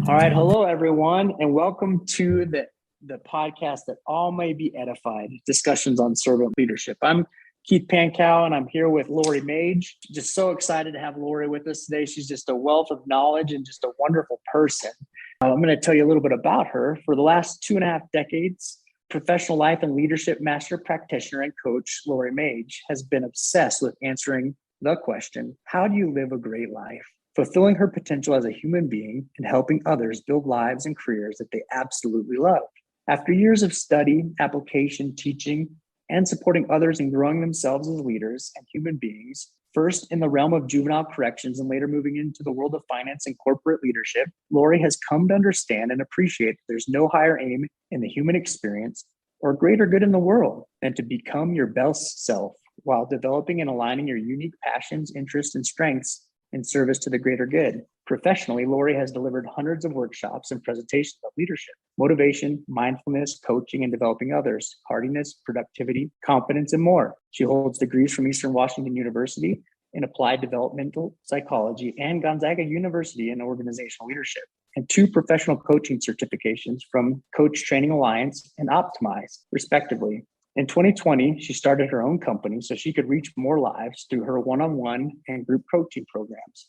All right. Hello, everyone, and welcome to the podcast that all may be edified, discussions on servant leadership. I'm Keith Pankow, and I'm here with Lori Mage. Just so excited to have Lori with us today. She's just a wealth of knowledge and just a wonderful person. I'm going to tell you a little bit about her. For the last 2.5 decades, professional life and leadership master practitioner and coach Lori Mage has been obsessed with answering the question, how do you live a great life? Fulfilling her potential as a human being and helping others build lives and careers that they absolutely love. After years of study, application, teaching, and supporting others in growing themselves as leaders and human beings, first in the realm of juvenile corrections and later moving into the world of finance and corporate leadership, Lori has come to understand and appreciate that there's no higher aim in the human experience or greater good in the world than to become your best self while developing and aligning your unique passions, interests, and strengths in service to the greater good. Professionally, Lori has delivered hundreds of workshops and presentations of leadership, motivation, mindfulness, coaching, and developing others, hardiness, productivity, competence, and more. She holds degrees from Eastern Washington University in applied developmental psychology and Gonzaga University in organizational leadership, and 2 professional coaching certifications from Coach Training Alliance and Optimize, respectively. In 2020, she started her own company so she could reach more lives through her one-on-one and group coaching programs.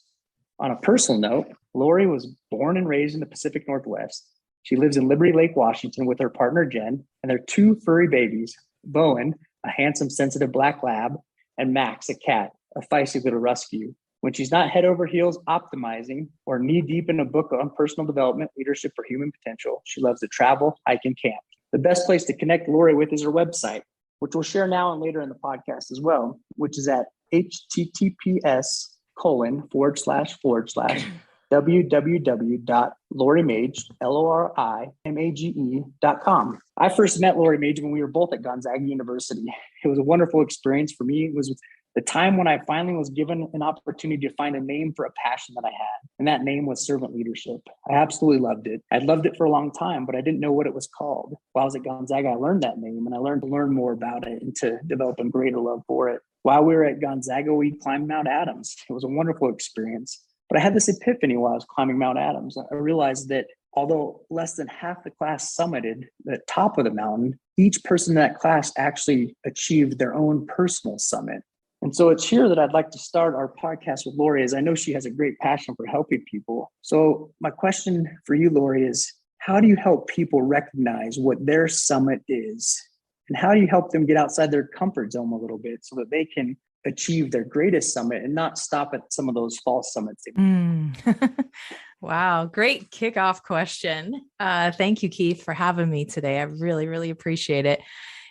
On a personal note, Lori was born and raised in the Pacific Northwest. She lives in Liberty Lake, Washington with her partner, Jen, and their 2 furry babies, Bowen, a handsome, sensitive black lab, and Max, a cat, a feisty little rescue. When she's not head over heels optimizing or knee deep in a book on personal development, leadership, or human potential, she loves to travel, hike, and camp. The best place to connect Lori with is her website, which we'll share now and later in the podcast as well, which is at https://www.lorimage.com. I first met Lori Mage when we were both at Gonzaga University. It was a wonderful experience for me. It was the time when I finally was given an opportunity to find a name for a passion that I had, and that name was servant leadership. I absolutely loved it. I'd loved it for a long time, but I didn't know what it was called. While I was at Gonzaga, I learned that name, and I learned to learn more about it and to develop a greater love for it. While we were at Gonzaga, we climbed Mount Adams. It was a wonderful experience, but I had this epiphany while I was climbing Mount Adams. I realized that although less than half the class summited the top of the mountain, each person in that class actually achieved their own personal summit. And so it's here that I'd like to start our podcast with Lori, as I know she has a great passion for helping people. So my question for you, Lori, is how do you help people recognize what their summit is? And how do you help them get outside their comfort zone a little bit so that they can achieve their greatest summit and not stop at some of those false summits? Wow. Great kickoff question. Thank you, Keith, for having me today. I really, really appreciate it.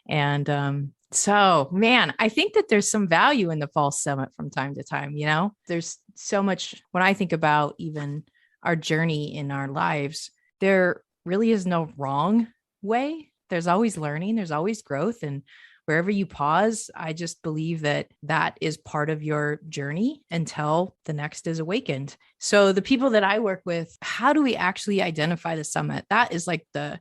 And, so, man, I think that there's some value in the false summit from time to time. You know, there's so much when I think about even our journey in our lives, there really is no wrong way. There's always learning, there's always growth. And wherever you pause, I just believe that that is part of your journey until the next is awakened. So the people that I work with, how do we actually identify the summit? That is like the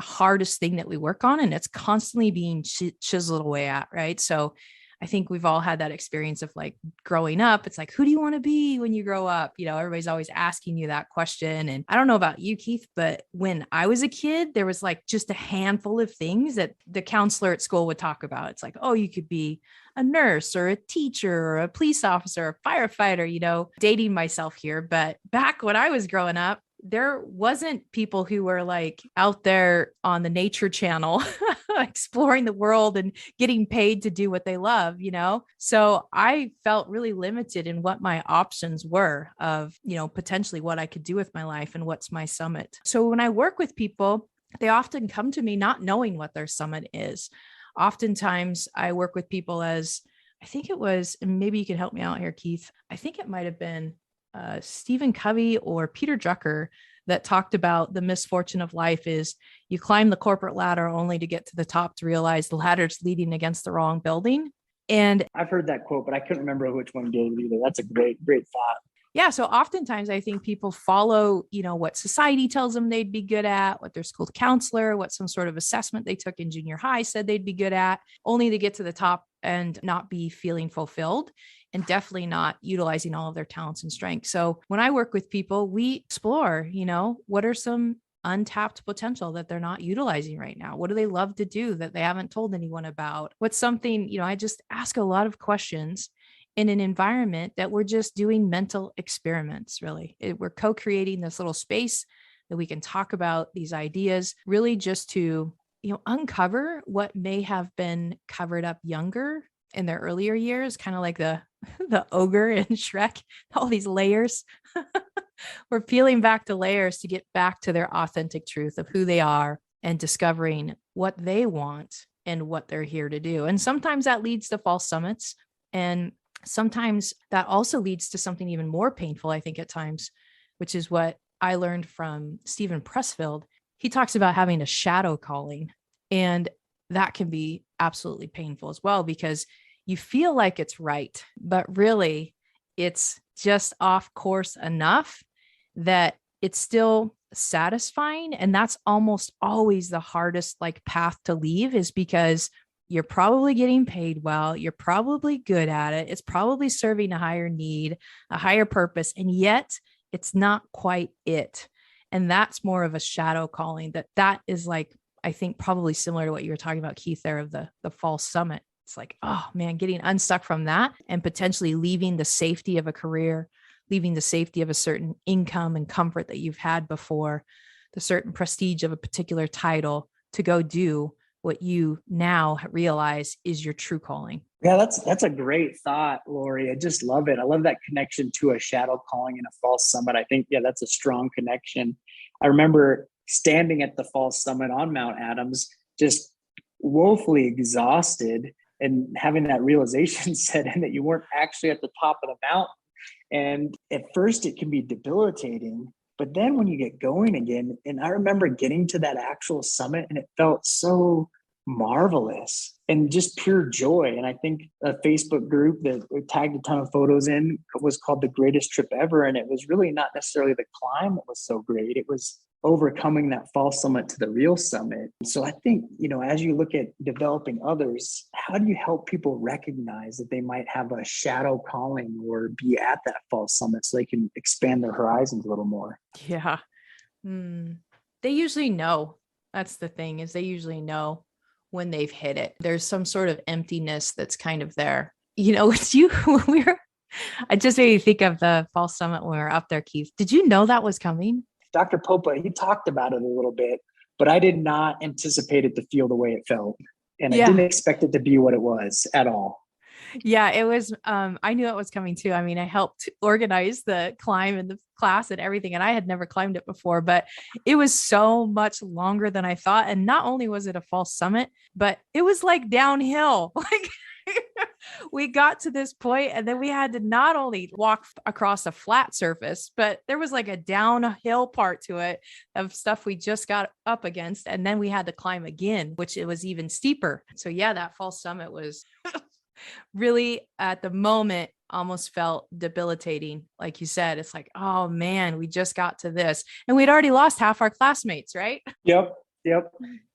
hardest thing that we work on, and it's constantly being chiseled away at, right? So I think we've all had that experience of like growing up. It's like, who do you want to be when you grow up? You know, everybody's always asking you that question. And I don't know about you, Keith, but when I was a kid, there was like just a handful of things that the counselor at school would talk about. It's like, oh, you could be a nurse or a teacher or a police officer, or a firefighter, you know, dating myself here. But back when I was growing up, there wasn't people who were like out there on the nature channel exploring the world and getting paid to do what they love, you know? So I felt really limited in what my options were of, you know, potentially what I could do with my life and what's my summit. So when I work with people, they often come to me not knowing what their summit is. Oftentimes I work with people as, I think it was, and maybe you can help me out here, Keith. I think it might've been Stephen Covey or Peter Drucker that talked about the misfortune of life is you climb the corporate ladder only to get to the top to realize the ladder's leading against the wrong building. And I've heard that quote, but I couldn't remember which one gave it either. That's a great thought. Yeah. So oftentimes I think people follow, you know, what society tells them they'd be good at, what their school counselor, what some sort of assessment they took in junior high said they'd be good at, only to get to the top and not be feeling fulfilled. and definitely not utilizing all of their talents and strengths. So when I work with people, we explore, what are some untapped potential that they're not utilizing right now? What do they love to do that they haven't told anyone about? What's something, I just ask a lot of questions in an environment that we're just doing mental experiments, really. We're co-creating this little space that we can talk about these ideas, really just to, uncover what may have been covered up younger in their earlier years, kind of like the ogre in Shrek, all these layers. We're peeling back the layers to get back to their authentic truth of who they are and discovering what they want and what they're here to do. And sometimes that leads to false summits. And sometimes that also leads to something even more painful, I think, at times, which is what I learned from Stephen Pressfield. He talks about having a shadow calling, and that can be absolutely painful as well, because you feel like it's right, but really it's just off course enough that it's still satisfying. And that's almost always the hardest path to leave, is because you're probably getting paid well, you're probably good at it, it's probably serving a higher need, a higher purpose, and yet it's not quite it. And that's more of a shadow calling. That is I think probably similar to what you were talking about, Keith, there, of the false summit. It's oh man, getting unstuck from that and potentially leaving the safety of a career, leaving the safety of a certain income and comfort that you've had before, the certain prestige of a particular title, to go do what you now realize is your true calling. Yeah, that's a great thought, Lori. I just love it. I love that connection to a shadow calling and a false summit. I think, yeah, that's a strong connection. I remember standing at the false summit on Mount Adams, just woefully exhausted, and having that realization set in that you weren't actually at the top of the mountain. And at first it can be debilitating, but then when you get going again, and I remember getting to that actual summit and it felt so marvelous and just pure joy. And I think a Facebook group that we tagged a ton of photos in was called The Greatest Trip Ever. And it was really not necessarily the climb that was so great. It was overcoming that false summit to the real summit. So I think, as you look at developing others, how do you help people recognize that they might have a shadow calling or be at that false summit so they can expand their horizons a little more? Yeah. They usually know. That's the thing, is they usually know when they've hit it. There's some sort of emptiness that's kind of there. It's you. I just made you think of the false summit when we were up there, Keith. Did you know that was coming? Dr. Popa, he talked about it a little bit, but I did not anticipate it to feel the way it felt. And I didn't expect it to be what it was at all. Yeah, it was, I knew it was coming too. I mean, I helped organize the climb and the class and everything, and I had never climbed it before, but it was so much longer than I thought. And not only was it a false summit, but it was downhill. We got to this point and then we had to not only walk across a flat surface, but there was a downhill part to it of stuff we just got up against. And then we had to climb again, which it was even steeper. So yeah, that false summit was really, at the moment, almost felt debilitating. Like you said, it's oh man, we just got to this. And we'd already lost half our classmates, right? Yep.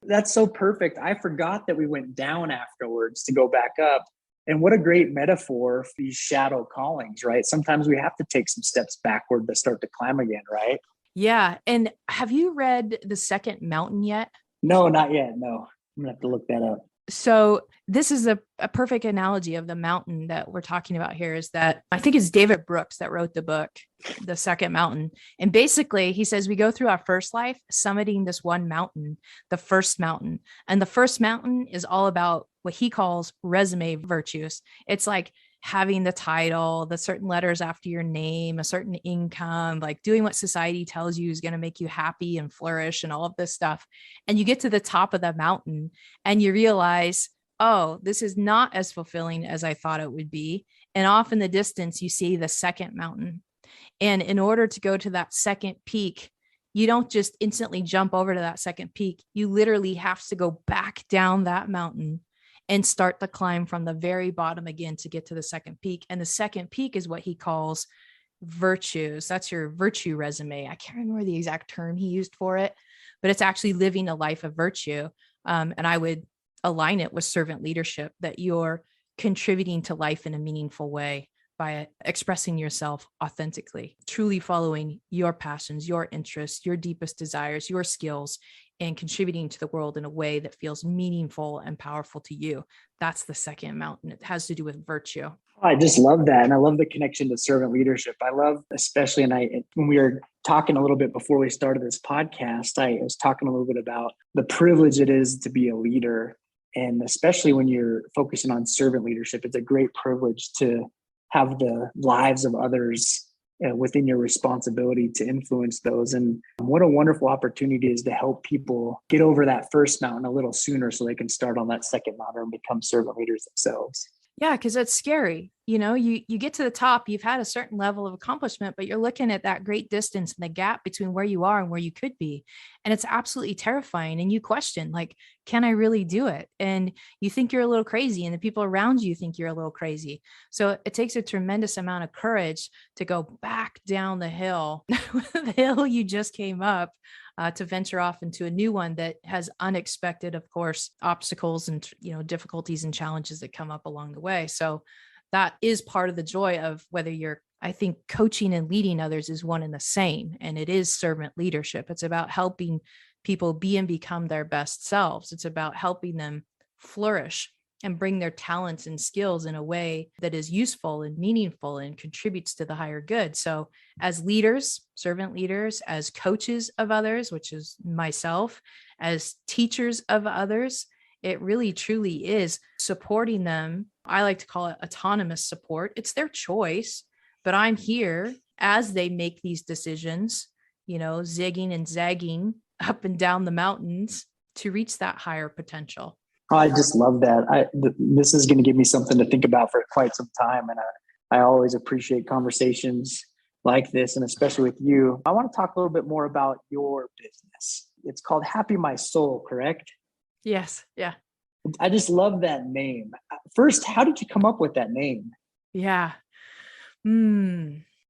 That's so perfect. I forgot that we went down afterwards to go back up. And what a great metaphor for these shadow callings, right? Sometimes we have to take some steps backward to start to climb again, right? Yeah. And have you read The Second Mountain yet? No, not yet. No, I'm gonna have to look that up. So this is a perfect analogy of the mountain that we're talking about here, is that I think it's David Brooks that wrote the book, The Second Mountain. And basically he says we go through our first life summiting this one mountain, the first mountain. And the first mountain is all about what he calls resume virtues. It's having the title, the certain letters after your name, a certain income, doing what society tells you is going to make you happy and flourish and all of this stuff. And you get to the top of the mountain and you realize, oh, this is not as fulfilling as I thought it would be. And off in the distance, you see the second mountain. And in order to go to that second peak, you don't just instantly jump over to that second peak. You literally have to go back down that mountain and start the climb from the very bottom again to get to the second peak. And the second peak is what he calls virtues. That's your virtue resume. I can't remember the exact term he used for it, but it's actually living a life of virtue. And I would align it with servant leadership, that you're contributing to life in a meaningful way, by expressing yourself authentically, truly following your passions, your interests, your deepest desires, your skills, and contributing to the world in a way that feels meaningful and powerful to you. That's the second mountain. It has to do with virtue. I just love that. And I love the connection to servant leadership. I love, especially, when we were talking a little bit before we started this podcast, I was talking a little bit about the privilege it is to be a leader. And especially when you're focusing on servant leadership, it's a great privilege to have the lives of others within your responsibility to influence those. And what a wonderful opportunity is to help people get over that first mountain a little sooner so they can start on that second mountain and become servant leaders themselves. Yeah, because it's scary. You get to the top, you've had a certain level of accomplishment, but you're looking at that great distance and the gap between where you are and where you could be. And it's absolutely terrifying. And you question, like, can I really do it? And you think you're a little crazy, and the people around you think you're a little crazy. So it takes a tremendous amount of courage to go back down the hill, the hill you just came up, to venture off into a new one that has unexpected, of course, obstacles and difficulties and challenges that come up along the way. So that is part of the joy of whether I think coaching and leading others is one and the same, and it is servant leadership. It's about helping people be and become their best selves. It's about helping them flourish and bring their talents and skills in a way that is useful and meaningful and contributes to the higher good. So as leaders, servant leaders, as coaches of others, which is myself, as teachers of others, it really truly is supporting them. I like to call it autonomous support. It's their choice, but I'm here as they make these decisions, zigging and zagging up and down the mountains to reach that higher potential. I just love that. This is going to give me something to think about for quite some time. And I always appreciate conversations like this, and especially with you. I want to talk a little bit more about your business. It's called Happy My Soul, correct? Yes. Yeah. I just love that name. First, how did you come up with that name? Yeah.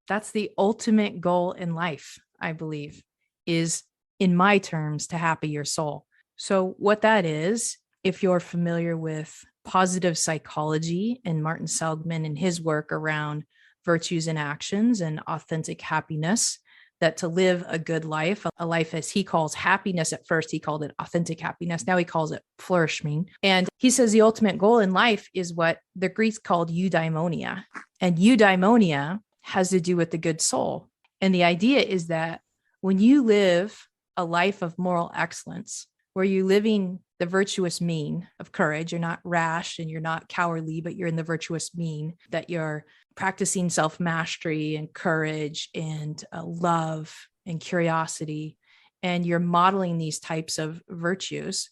That's the ultimate goal in life, I believe, is, in my terms, to happy your soul. So what that is, if you're familiar with positive psychology and Martin Seligman and his work around virtues and actions and authentic happiness, that to live a good life, a life as he calls happiness, at first he called it authentic happiness, now he calls it flourishing. And he says the ultimate goal in life is what the Greeks called eudaimonia. And eudaimonia has to do with the good soul. And the idea is that when you live a life of moral excellence, where you're living the virtuous mean of courage, you're not rash and you're not cowardly, but you're in the virtuous mean, that you're practicing self-mastery and courage and love and curiosity, and you're modeling these types of virtues,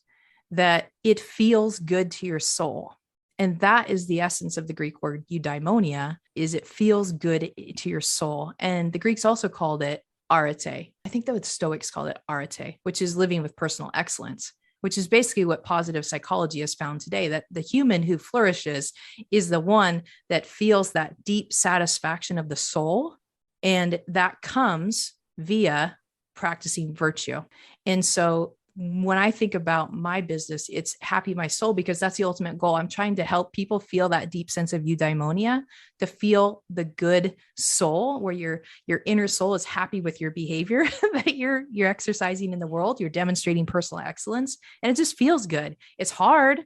that it feels good to your soul. And that is the essence of the Greek word eudaimonia, is it feels good to your soul. And the Greeks also called it arete. I think that the Stoics called it arete, which is living with personal excellence, which is basically what positive psychology has found today, that the human who flourishes is the one that feels that deep satisfaction of the soul. And that comes via practicing virtue. And so when I think about my business, it's Happy My Soul, because that's the ultimate goal. I'm trying to help people feel that deep sense of eudaimonia, to feel the good soul, where your inner soul is happy with your behavior that you're exercising in the world. You're demonstrating personal excellence, and it just feels good. It's hard.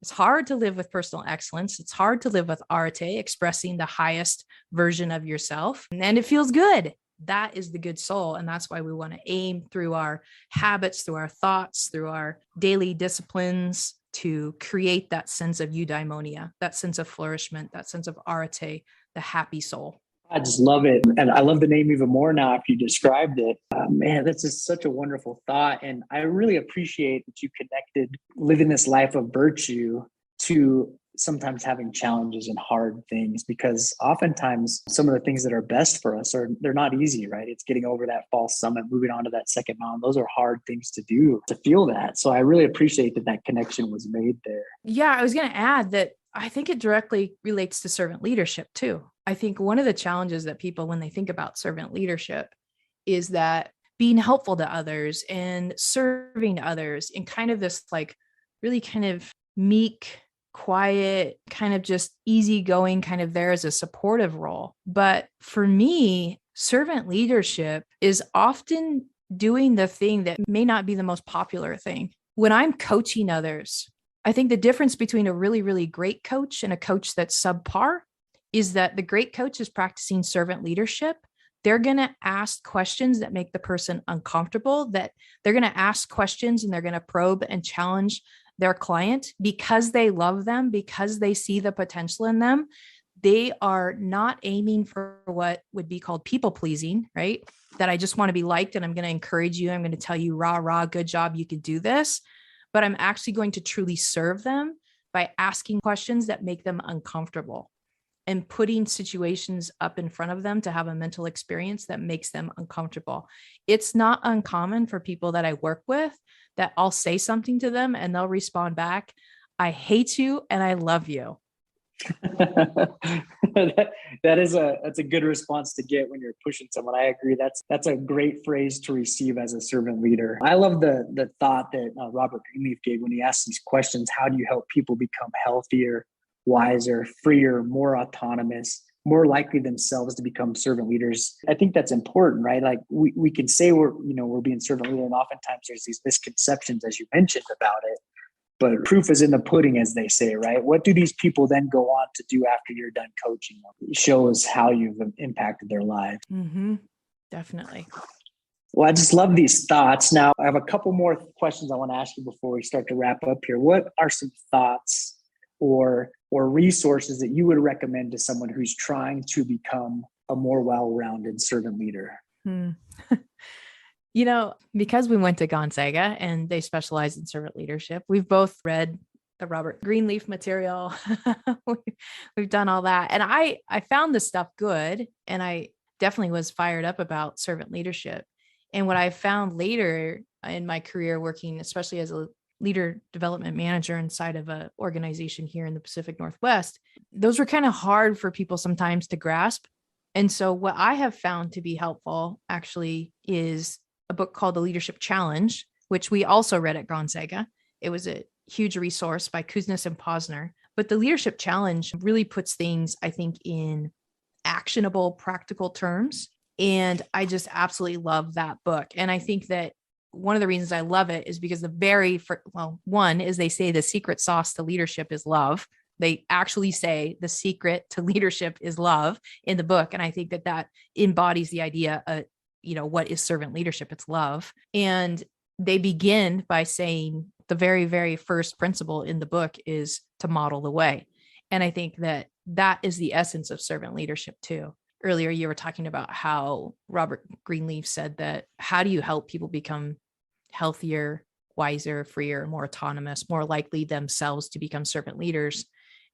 It's hard to live with personal excellence. It's hard to live with arete, expressing the highest version of yourself, and it feels good. That is the good soul. And that's why we want to aim through our habits, through our thoughts, through our daily disciplines, to create that sense of eudaimonia, that sense of flourishment, that sense of arete, the happy soul. I just love it. And I love the name even more now after you described it. Man, that's just such a wonderful thought. And I really appreciate that you connected living this life of virtue to sometimes having challenges and hard things, because oftentimes some of the things that are best for us they're not easy, right? It's getting over that false summit, moving on to that second mountain. Those are hard things to do, to feel that. So I really appreciate that connection was made there. Yeah, I was going to add that I think it directly relates to servant leadership too. I think one of the challenges that people, when they think about servant leadership, is that being helpful to others and serving others in kind of this like really kind of meek, quiet, kind of just easygoing, kind of there as a supportive role. But for me, servant leadership is often doing the thing that may not be the most popular thing. When I'm coaching others, I think the difference between a really, really great coach and a coach that's subpar is that the great coach is practicing servant leadership. They're going to ask questions that make the person uncomfortable, that they're going to ask questions and they're going to probe and challenge their client because they love them, because they see the potential in them. They are not aiming for what would be called people pleasing, right? That I just want to be liked and I'm going to encourage you. I'm going to tell you, rah, rah, good job. You could do this. But I'm actually going to truly serve them by asking questions that make them uncomfortable and putting situations up in front of them to have a mental experience that makes them uncomfortable. It's not uncommon for people that I work with that I'll say something to them and they'll respond back, I hate you and I love you. That's a good response to get when you're pushing someone. I agree. That's a great phrase to receive as a servant leader. I love the thought that Robert Greenleaf gave when he asked these questions. How do you help people become healthier, wiser, freer, more autonomous, more likely themselves to become servant leaders? I think that's important, right? Like we can say we're being servant leader, and oftentimes there's these misconceptions, as you mentioned, about it. But proof is in the pudding, as they say, right? What do these people then go on to do after you're done coaching them? It shows how you've impacted their lives. Mm-hmm. Definitely. Well, I just love these thoughts. Now, I have a couple more questions I want to ask you before we start to wrap up here. What are some thoughts or resources that you would recommend to someone who's trying to become a more well-rounded servant leader? Because we went to Gonzaga and they specialize in servant leadership, we've both read the Robert Greenleaf material. We've done all that. And I found the stuff good. And I definitely was fired up about servant leadership. And what I found later in my career working, especially as a leader development manager inside of an organization here in the Pacific Northwest, those were kind of hard for people sometimes to grasp. And so what I have found to be helpful actually is a book called The Leadership Challenge, which we also read at Gonzaga. It was a huge resource by Kuznets and Posner. But the Leadership Challenge really puts things, I think, in actionable, practical terms. And I just absolutely love that book. And I think that one of the reasons I love it is because one is they say the secret sauce to leadership is love. They actually say the secret to leadership is love in the book. And I think that embodies the idea of, what is servant leadership? It's love. And they begin by saying the very, very first principle in the book is to model the way. And I think that is the essence of servant leadership too. Earlier, you were talking about how Robert Greenleaf said that, how do you help people become healthier, wiser, freer, more autonomous, more likely themselves to become servant leaders?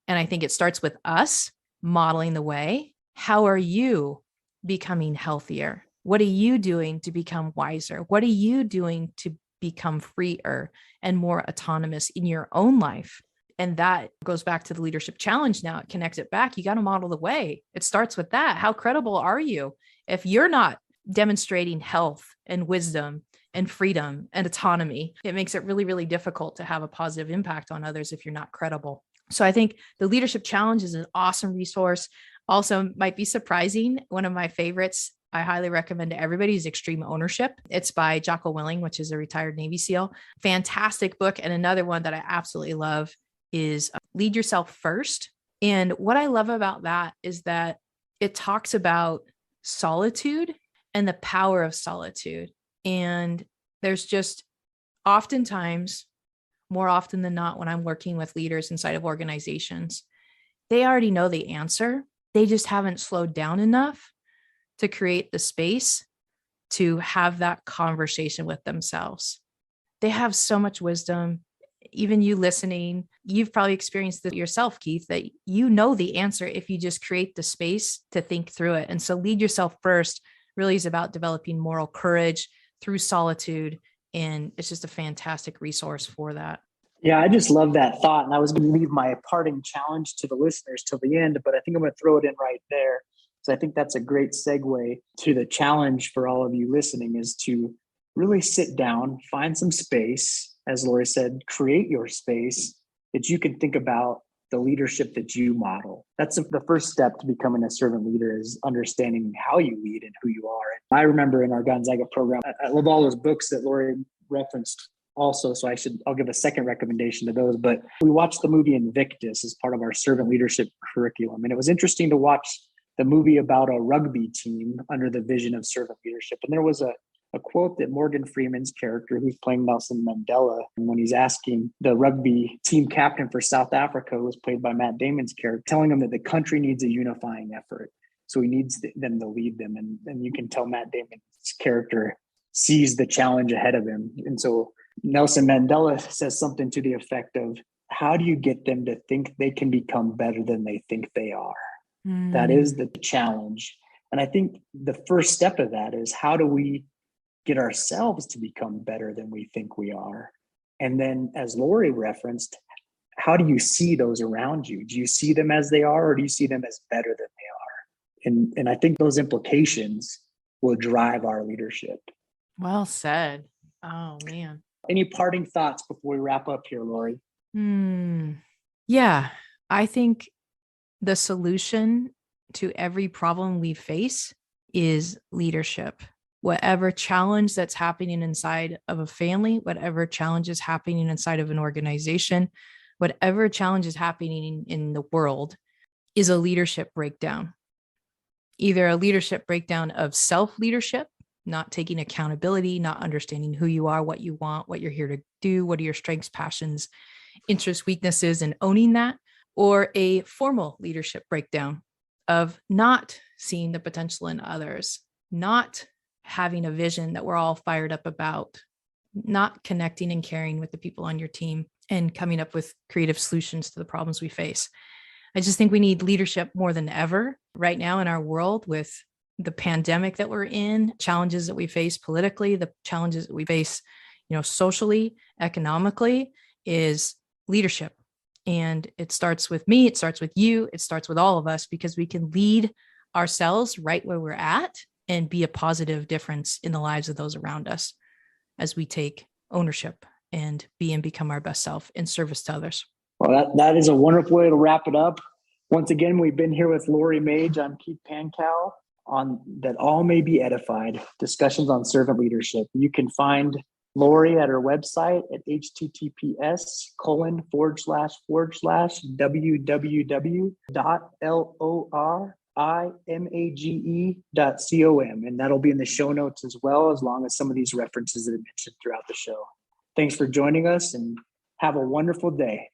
And I think it starts with us modeling the way. How are you becoming healthier? What are you doing to become wiser? What are you doing to become freer and more autonomous in your own life? And that goes back to the leadership challenge. Now it connects it back. You got to model the way. It starts with that. How credible are you? If you're not demonstrating health and wisdom and freedom and autonomy, it makes it really, really difficult to have a positive impact on others if you're not credible. So I think the leadership challenge is an awesome resource. Also might be surprising. One of my favorites I highly recommend to everybody is Extreme Ownership. It's by Jocko Willing, which is a retired Navy SEAL. Fantastic book. And another one that I absolutely love is Lead Yourself First. And what I love about that is that it talks about solitude and the power of solitude. And there's just oftentimes, more often than not, when I'm working with leaders inside of organizations, they already know the answer. They just haven't slowed down enough to create the space to have that conversation with themselves. They have so much wisdom. Even you listening, you've probably experienced it yourself, Keith, that you know the answer if you just create the space to think through it. And so Lead Yourself First really is about developing moral courage through solitude. And it's just a fantastic resource for that. Yeah, I just love that thought. And I was going to leave my parting challenge to the listeners till the end, but I think I'm going to throw it in right there. So I think that's a great segue to the challenge for all of you listening, is to really sit down, find some space. As Lori said, create your space that you can think about the leadership that you model. That's the first step to becoming a servant leader, is understanding how you lead and who you are. And I remember in our Gonzaga program, I love all those books that Lori referenced also, so I'll give a second recommendation to those. But we watched the movie Invictus as part of our servant leadership curriculum. And it was interesting to watch the movie about a rugby team under the vision of servant leadership. And there was a quote that Morgan Freeman's character, who's playing Nelson Mandela, when he's asking the rugby team captain for South Africa, who was played by Matt Damon's character, telling him that the country needs a unifying effort. So he needs them to lead them. And you can tell Matt Damon's character sees the challenge ahead of him. And so Nelson Mandela says something to the effect of, how do you get them to think they can become better than they think they are? That is the challenge. And I think the first step of that is, how do we get ourselves to become better than we think we are? And then, as Lori referenced, how do you see those around you? Do you see them as they are, or do you see them as better than they are? And I think those implications will drive our leadership. Well said. Oh, man. Any parting thoughts before we wrap up here, Lori? Yeah, I think the solution to every problem we face is leadership. Whatever challenge that's happening inside of a family, whatever challenge is happening inside of an organization, whatever challenge is happening in the world, is a leadership breakdown. Either a leadership breakdown of self-leadership, not taking accountability, not understanding who you are, what you want, what you're here to do, what are your strengths, passions, interests, weaknesses, and owning that, or a formal leadership breakdown of not seeing the potential in others, not having a vision that we're all fired up about, not connecting and caring with the people on your team, and coming up with creative solutions to the problems we face. I just think we need leadership more than ever right now in our world, with the pandemic that we're in, challenges that we face politically, the challenges that we face, socially, economically, is leadership. And it starts with me, it starts with you, it starts with all of us, because we can lead ourselves right where we're at and be a positive difference in the lives of those around us as we take ownership and be and become our best self in service to others. Well, that is a wonderful way to wrap it up. Once again, we've been here with Lori Mage. I'm Keith Pankow on That All May Be Edified, discussions on servant leadership. You can find Lori at her website at https://www.lorimage.com. And that'll be in the show notes as well, as long as some of these references that I mentioned throughout the show. Thanks for joining us, and have a wonderful day.